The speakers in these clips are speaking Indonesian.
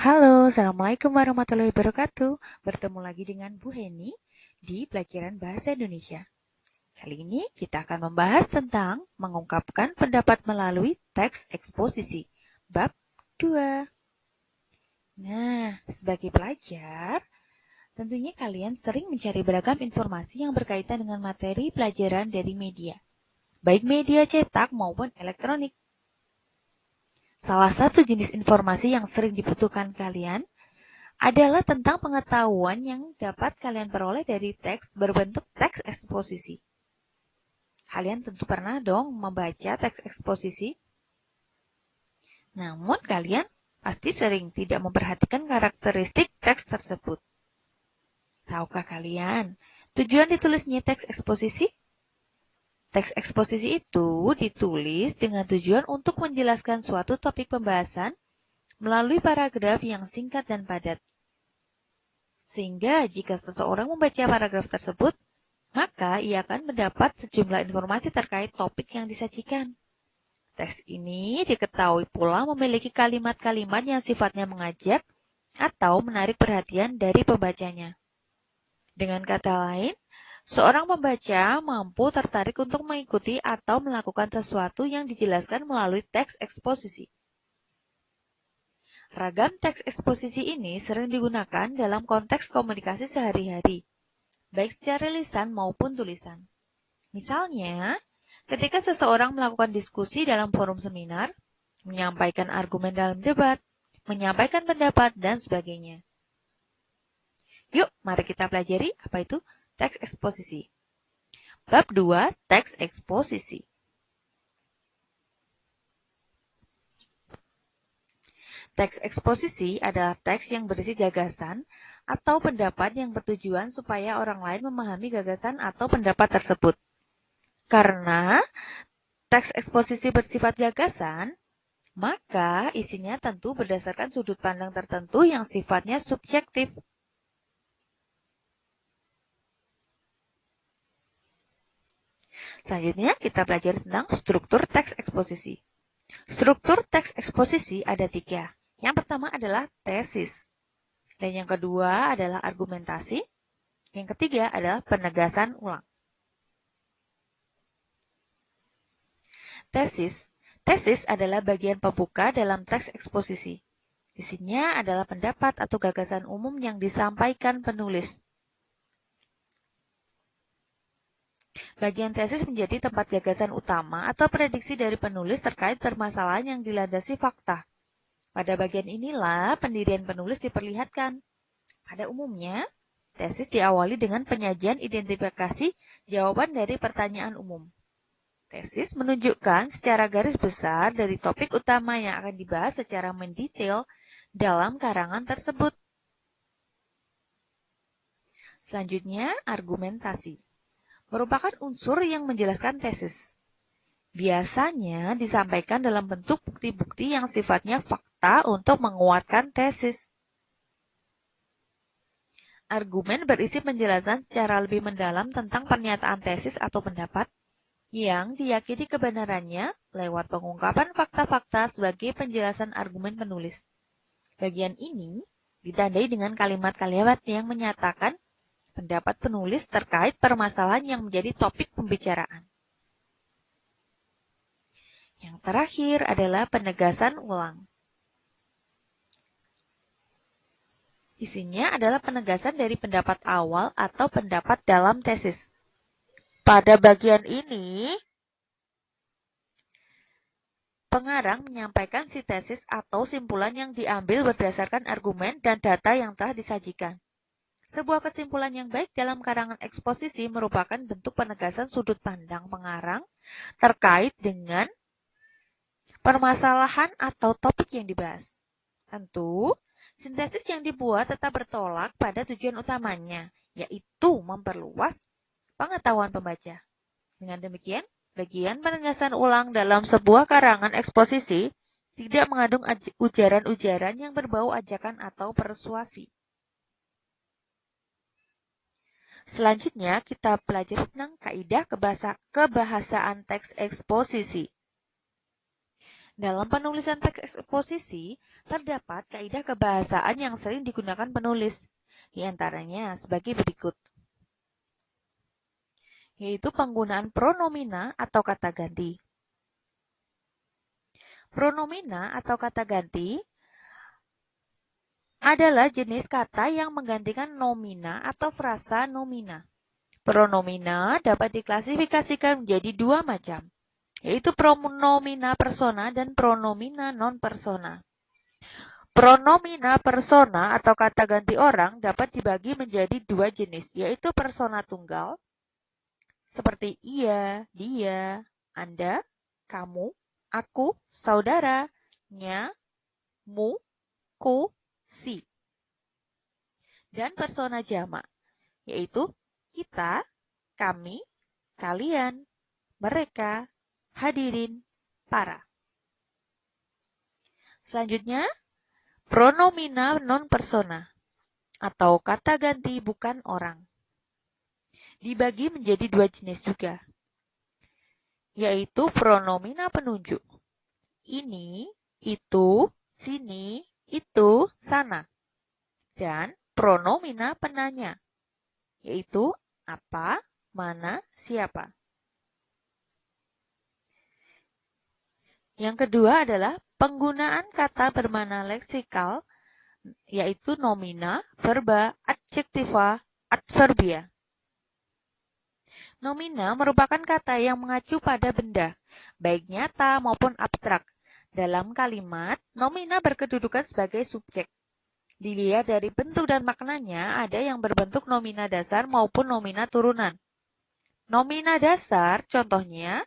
Halo, Assalamualaikum warahmatullahi wabarakatuh. Bertemu lagi dengan Bu Heni di Pelajaran Bahasa Indonesia. Kali ini kita akan membahas tentang mengungkapkan pendapat melalui teks eksposisi, bab 2. Nah, sebagai pelajar, tentunya kalian sering mencari beragam informasi yang berkaitan dengan materi pelajaran dari media, baik media cetak maupun elektronik. Salah satu jenis informasi yang sering dibutuhkan kalian adalah tentang pengetahuan yang dapat kalian peroleh dari teks berbentuk teks eksposisi. Kalian tentu pernah dong membaca teks eksposisi. Namun kalian pasti sering tidak memperhatikan karakteristik teks tersebut. Tahukah kalian tujuan ditulisnya teks eksposisi? Teks eksposisi itu ditulis dengan tujuan untuk menjelaskan suatu topik pembahasan melalui paragraf yang singkat dan padat. Sehingga jika seseorang membaca paragraf tersebut, maka ia akan mendapat sejumlah informasi terkait topik yang disajikan. Teks ini diketahui pula memiliki kalimat-kalimat yang sifatnya mengajak atau menarik perhatian dari pembacanya. Dengan kata lain, seorang pembaca mampu tertarik untuk mengikuti atau melakukan sesuatu yang dijelaskan melalui teks eksposisi. Ragam teks eksposisi ini sering digunakan dalam konteks komunikasi sehari-hari, baik secara lisan maupun tulisan. Misalnya, ketika seseorang melakukan diskusi dalam forum seminar, menyampaikan argumen dalam debat, menyampaikan pendapat, dan sebagainya. Yuk, mari kita pelajari apa itu teks eksposisi. Bab 2, teks eksposisi. Teks eksposisi adalah teks yang berisi gagasan atau pendapat yang bertujuan supaya orang lain memahami gagasan atau pendapat tersebut. Karena teks eksposisi bersifat gagasan, maka isinya tentu berdasarkan sudut pandang tertentu yang sifatnya subjektif. Selanjutnya, kita pelajari tentang struktur teks eksposisi. Struktur teks eksposisi ada 3. Yang pertama adalah tesis. Dan yang kedua adalah argumentasi. Yang ketiga adalah penegasan ulang. Tesis. Tesis adalah bagian pembuka dalam teks eksposisi. Isinya adalah pendapat atau gagasan umum yang disampaikan penulis. Bagian tesis menjadi tempat gagasan utama atau prediksi dari penulis terkait permasalahan yang dilandasi fakta. Pada bagian inilah pendirian penulis diperlihatkan. Pada umumnya, tesis diawali dengan penyajian identifikasi jawaban dari pertanyaan umum. Tesis menunjukkan secara garis besar dari topik utama yang akan dibahas secara mendetail dalam karangan tersebut. Selanjutnya, argumentasi merupakan unsur yang menjelaskan tesis. Biasanya disampaikan dalam bentuk bukti-bukti yang sifatnya fakta untuk menguatkan tesis. Argumen berisi penjelasan secara lebih mendalam tentang pernyataan tesis atau pendapat yang diyakini kebenarannya lewat pengungkapan fakta-fakta sebagai penjelasan argumen penulis. Bagian ini ditandai dengan kalimat-kalimat yang menyatakan pendapat penulis terkait permasalahan yang menjadi topik pembicaraan. Yang terakhir adalah penegasan ulang. Isinya adalah penegasan dari pendapat awal atau pendapat dalam tesis. Pada bagian ini, pengarang menyampaikan sintesis atau simpulan yang diambil berdasarkan argumen dan data yang telah disajikan. Sebuah kesimpulan yang baik dalam karangan eksposisi merupakan bentuk penegasan sudut pandang pengarang terkait dengan permasalahan atau topik yang dibahas. Tentu, sintesis yang dibuat tetap bertolak pada tujuan utamanya, yaitu memperluas pengetahuan pembaca. Dengan demikian, bagian penegasan ulang dalam sebuah karangan eksposisi tidak mengandung ujaran-ujaran yang berbau ajakan atau persuasi. Selanjutnya, kita pelajari tentang kaidah kebahasaan teks eksposisi. Dalam penulisan teks eksposisi, terdapat kaidah kebahasaan yang sering digunakan penulis, di antaranya sebagai berikut, yaitu penggunaan pronomina atau kata ganti. Pronomina atau kata ganti adalah jenis kata yang menggantikan nomina atau frasa nomina. Pronomina dapat diklasifikasikan menjadi dua macam, yaitu pronomina persona dan pronomina non-persona. Pronomina persona atau kata ganti orang dapat dibagi menjadi dua jenis, yaitu persona tunggal, seperti ia, dia, Anda, kamu, aku, saudara, nya, mu, ku, si. Dan persona jamak, yaitu kita, kami, kalian, mereka, hadirin, para. Selanjutnya, pronomina non-persona atau kata ganti bukan orang dibagi menjadi dua jenis juga, yaitu pronomina penunjuk. Ini, itu, sini, itu, sana. Dan pronomina penanya, yaitu apa, mana, siapa. Yang kedua adalah penggunaan kata bermakna leksikal, yaitu nomina, verba, adjektiva, adverbia. Nomina merupakan kata yang mengacu pada benda, baik nyata maupun abstrak. Dalam kalimat, nomina berkedudukan sebagai subjek. Dilihat dari bentuk dan maknanya, ada yang berbentuk nomina dasar maupun nomina turunan. Nomina dasar contohnya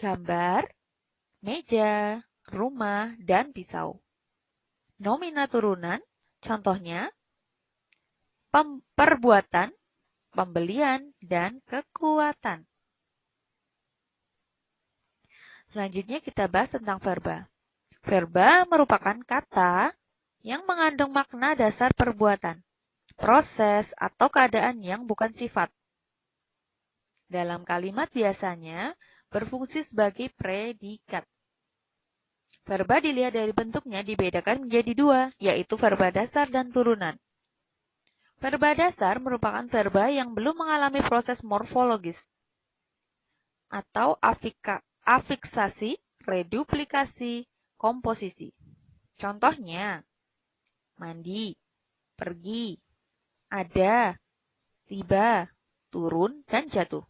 gambar, meja, rumah, dan pisau. Nomina turunan contohnya perbuatan, pembelian, dan kekuatan. Selanjutnya kita bahas tentang verba. Verba merupakan kata yang mengandung makna dasar perbuatan, proses, atau keadaan yang bukan sifat. Dalam kalimat biasanya berfungsi sebagai predikat. Verba dilihat dari bentuknya dibedakan menjadi dua, yaitu verba dasar dan turunan. Verba dasar merupakan verba yang belum mengalami proses morfologis atau afiksasi, reduplikasi, komposisi. Contohnya, mandi, pergi, ada, tiba, turun, dan jatuh.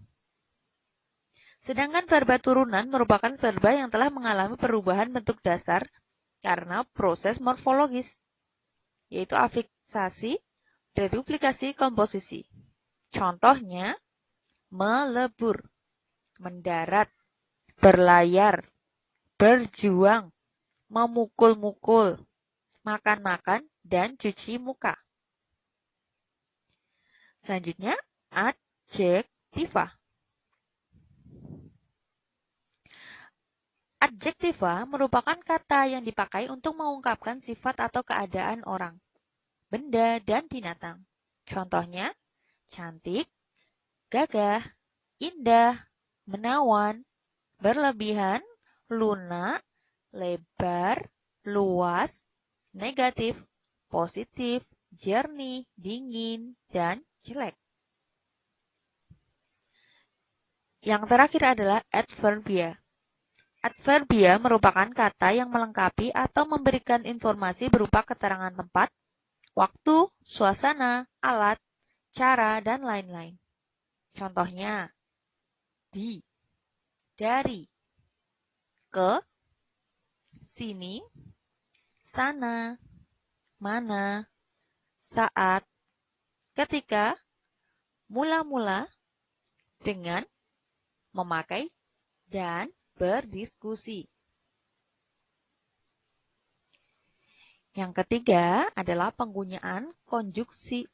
Sedangkan verba turunan merupakan verba yang telah mengalami perubahan bentuk dasar karena proses morfologis, yaitu afiksasi, reduplikasi, komposisi. Contohnya, melebur, mendarat, berlayar, berjuang, memukul-mukul, makan-makan, dan cuci muka. Selanjutnya, adjektiva. Adjektiva merupakan kata yang dipakai untuk mengungkapkan sifat atau keadaan orang, benda, dan binatang. Contohnya, cantik, gagah, indah, menawan, berlebihan, lunak, lebar, luas, negatif, positif, jernih, dingin, dan jelek. Yang terakhir adalah adverbia. Adverbia merupakan kata yang melengkapi atau memberikan informasi berupa keterangan tempat, waktu, suasana, alat, cara, dan lain-lain. Contohnya, di, dari, ke, sini, sana, mana, saat, ketika, mula-mula, dengan, memakai, dan berdiskusi. Yang ketiga adalah penggunaan konjungsi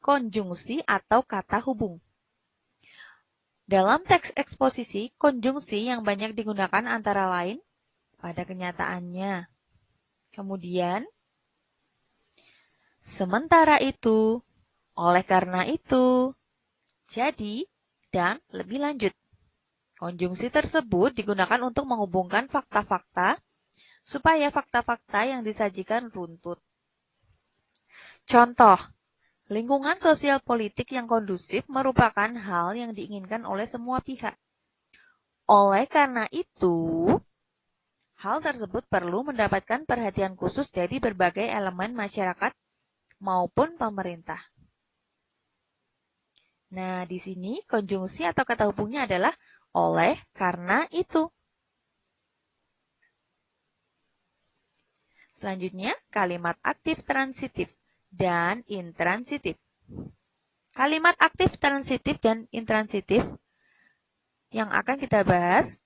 atau kata hubung. Dalam teks eksposisi, konjungsi yang banyak digunakan antara lain pada kenyataannya. Kemudian, sementara itu, oleh karena itu, jadi, dan lebih lanjut. Konjungsi tersebut digunakan untuk menghubungkan fakta-fakta supaya fakta-fakta yang disajikan runtut. Contoh, lingkungan sosial politik yang kondusif merupakan hal yang diinginkan oleh semua pihak. Oleh karena itu, hal tersebut perlu mendapatkan perhatian khusus dari berbagai elemen masyarakat maupun pemerintah. Nah, di sini konjungsi atau kata hubungnya adalah oleh karena itu. Selanjutnya, kalimat aktif transitif dan intransitif. Kalimat aktif transitif dan intransitif yang akan kita bahas.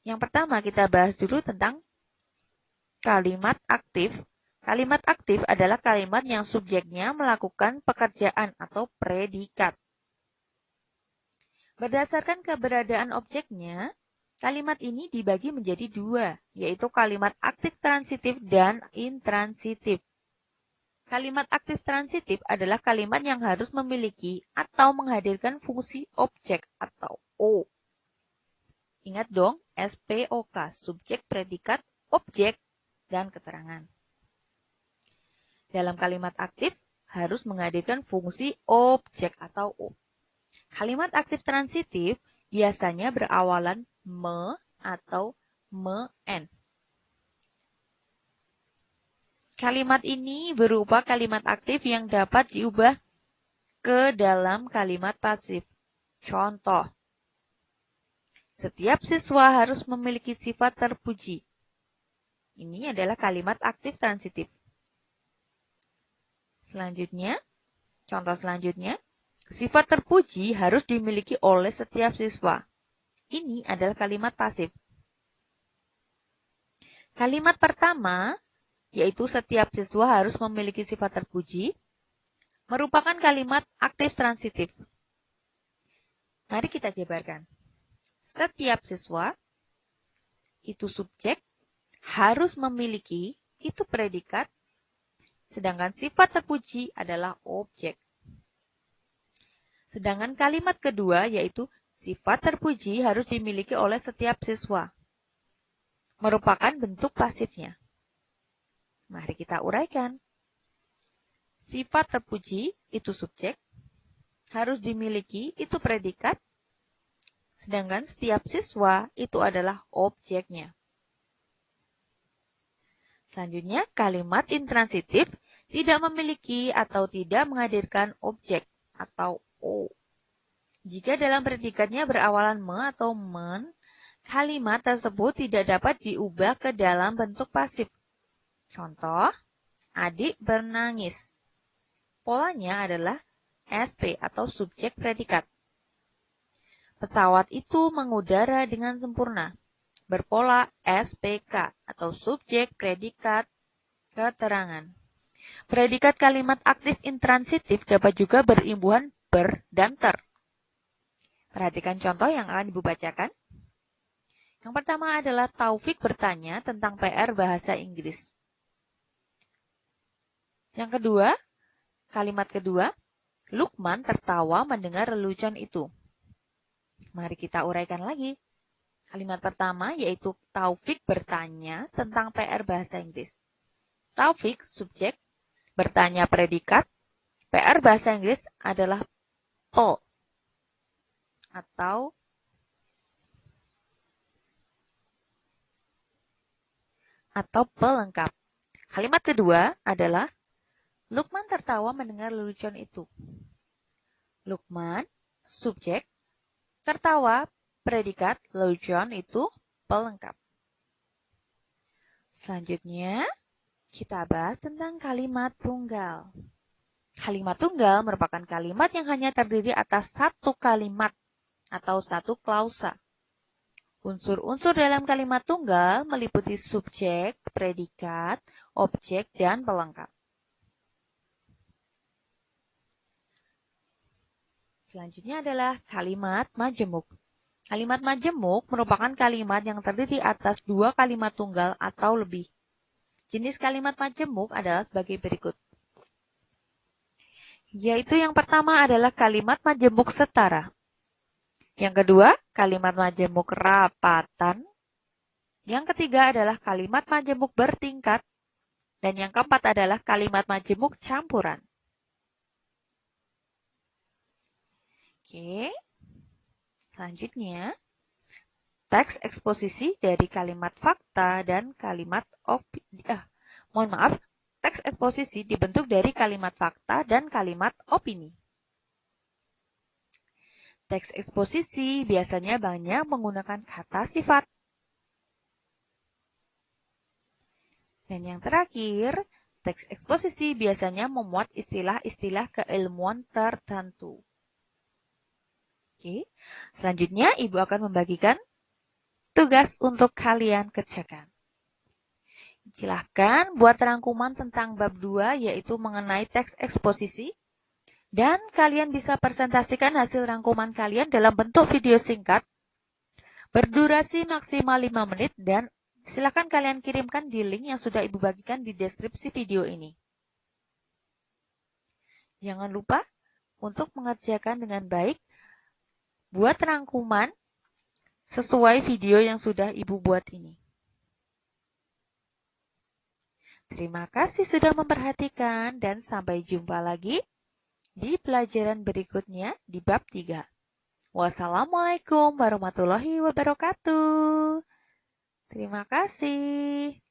Yang pertama kita bahas dulu tentang kalimat aktif. Kalimat aktif adalah kalimat yang subjeknya melakukan pekerjaan atau predikat. Berdasarkan keberadaan objeknya, kalimat ini dibagi menjadi dua, yaitu kalimat aktif transitif dan intransitif. Kalimat aktif transitif adalah kalimat yang harus memiliki atau menghadirkan fungsi objek atau O. Ingat dong, SPOK, subjek, predikat, objek, dan keterangan. Dalam kalimat aktif harus menghadirkan fungsi objek atau O. Kalimat aktif transitif biasanya berawalan me atau men. Kalimat ini berupa kalimat aktif yang dapat diubah ke dalam kalimat pasif. Contoh, setiap siswa harus memiliki sifat terpuji. Ini adalah kalimat aktif transitif. Selanjutnya, contoh selanjutnya, sifat terpuji harus dimiliki oleh setiap siswa. Ini adalah kalimat pasif. Kalimat pertama, yaitu setiap siswa harus memiliki sifat terpuji, merupakan kalimat aktif transitif. Mari kita jabarkan. Setiap siswa, itu subjek, harus memiliki, itu predikat, sedangkan sifat terpuji adalah objek. Sedangkan kalimat kedua, yaitu sifat terpuji harus dimiliki oleh setiap siswa, merupakan bentuk pasifnya. Mari kita uraikan. Sifat terpuji itu subjek, harus dimiliki itu predikat, sedangkan setiap siswa itu adalah objeknya. Selanjutnya, kalimat intransitif tidak memiliki atau tidak menghadirkan objek atau O. Jika dalam predikatnya berawalan me atau men, kalimat tersebut tidak dapat diubah ke dalam bentuk pasif. Contoh, adik bernangis. Polanya adalah SP atau subjek predikat. Pesawat itu mengudara dengan sempurna. Berpola SPK atau subjek predikat keterangan. Predikat kalimat aktif intransitif dapat juga berimbuhan ber dan ter. Perhatikan contoh yang akan Ibu bacakan. Yang pertama adalah Taufik bertanya tentang PR bahasa Inggris. Yang kedua, kalimat kedua, Lukman tertawa mendengar lelucon itu. Mari kita uraikan lagi. Kalimat pertama yaitu Taufik bertanya tentang PR bahasa Inggris. Taufik, subjek, bertanya predikat, PR bahasa Inggris adalah PEL atau pelengkap. Kalimat kedua adalah Lukman tertawa mendengar lelucon itu. Lukman, subjek, tertawa, predikat, lelucon itu pelengkap. Selanjutnya, kita bahas tentang kalimat tunggal. Kalimat tunggal merupakan kalimat yang hanya terdiri atas satu kalimat atau satu klausa. Unsur-unsur dalam kalimat tunggal meliputi subjek, predikat, objek, dan pelengkap. Selanjutnya adalah kalimat majemuk. Kalimat majemuk merupakan kalimat yang terdiri atas dua kalimat tunggal atau lebih. Jenis kalimat majemuk adalah sebagai berikut. Yaitu yang pertama adalah kalimat majemuk setara. Yang kedua, kalimat majemuk rapatan. Yang ketiga adalah kalimat majemuk bertingkat. Dan yang keempat adalah kalimat majemuk campuran. Oke. Selanjutnya, teks eksposisi dari kalimat fakta dan kalimat teks eksposisi dibentuk dari kalimat fakta dan kalimat opini. Teks eksposisi biasanya banyak menggunakan kata sifat. Dan yang terakhir, teks eksposisi biasanya memuat istilah-istilah keilmuan tertentu. Oke, selanjutnya Ibu akan membagikan tugas untuk kalian kerjakan. Silahkan buat rangkuman tentang bab 2 yaitu mengenai teks eksposisi. Dan kalian bisa presentasikan hasil rangkuman kalian dalam bentuk video singkat berdurasi maksimal 5 menit dan silakan kalian kirimkan di link yang sudah Ibu bagikan di deskripsi video ini. Jangan lupa untuk mengerjakan dengan baik, buat rangkuman sesuai video yang sudah Ibu buat ini. Terima kasih sudah memperhatikan dan sampai jumpa lagi di pelajaran berikutnya di bab 3. Wassalamualaikum warahmatullahi wabarakatuh. Terima kasih.